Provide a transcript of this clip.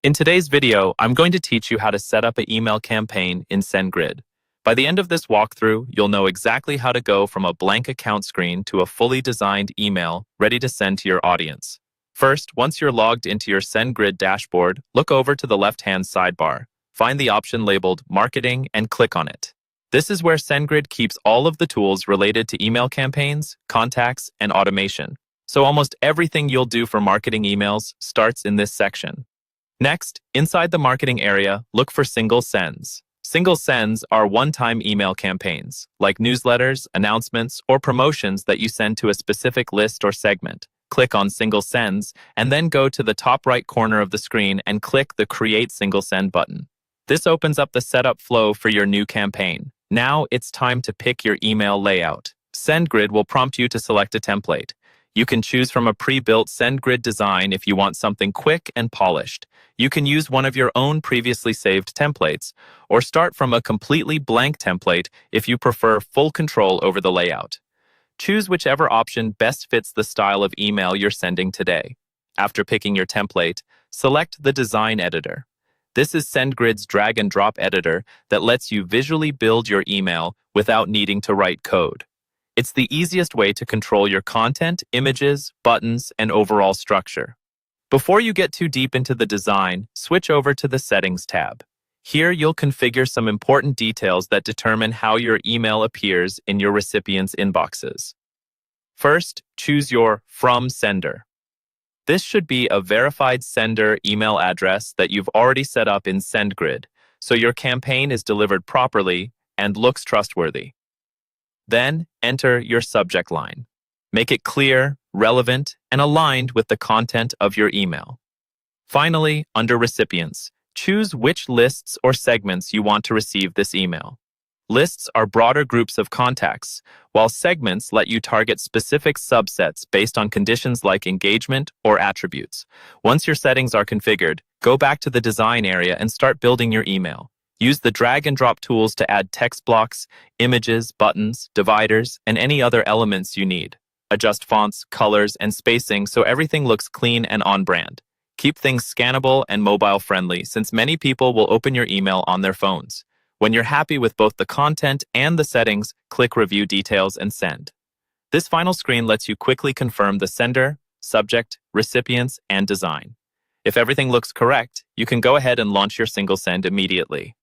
In today's video, I'm going to teach you how to set up an email campaign in Sendgrid. By the end of this walkthrough, you'll know exactly how to go from a blank account screen to a fully designed email ready to send to your audience. First, once you're logged into your Sendgrid dashboard, look over to the left-hand sidebar. Find the option labeled Marketing and click on it. This is where Sendgrid keeps all of the tools related to email campaigns, contacts, and automation. So almost everything you'll do for marketing emails starts in this section. Next, inside the marketing area, look for single sends. Single sends are one-time email campaigns, like newsletters, announcements, or promotions that you send to a specific list or segment. Click on Single Sends, and then go to the top right corner of the screen and click the Create Single Send button. This opens up the setup flow for your new campaign. Now it's time to pick your email layout. Sendgrid will prompt you to select a template. You can choose from a pre-built Sendgrid design if you want something quick and polished. You can use one of your own previously saved templates, or start from a completely blank template if you prefer full control over the layout. Choose whichever option best fits the style of email you're sending today. After picking your template, select the Design Editor. This is Sendgrid's drag-and-drop editor that lets you visually build your email without needing to write code. It's the easiest way to control your content, images, buttons, and overall structure. Before you get too deep into the design, switch over to the Settings tab. Here you'll configure some important details that determine how your email appears in your recipients' inboxes. First, choose your From Sender. This should be a verified sender email address that you've already set up in Sendgrid, so your campaign is delivered properly and looks trustworthy. Then, enter your subject line. Make it clear, relevant, and aligned with the content of your email. Finally, under Recipients, choose which lists or segments you want to receive this email. Lists are broader groups of contacts, while segments let you target specific subsets based on conditions like engagement or attributes. Once your settings are configured, go back to the design area and start building your email. Use the drag-and-drop tools to add text blocks, images, buttons, dividers, and any other elements you need. Adjust fonts, colors, and spacing so everything looks clean and on-brand. Keep things scannable and mobile-friendly since many people will open your email on their phones. When you're happy with both the content and the settings, click Review Details and Send. This final screen lets you quickly confirm the sender, subject, recipients, and design. If everything looks correct, you can go ahead and launch your single send immediately.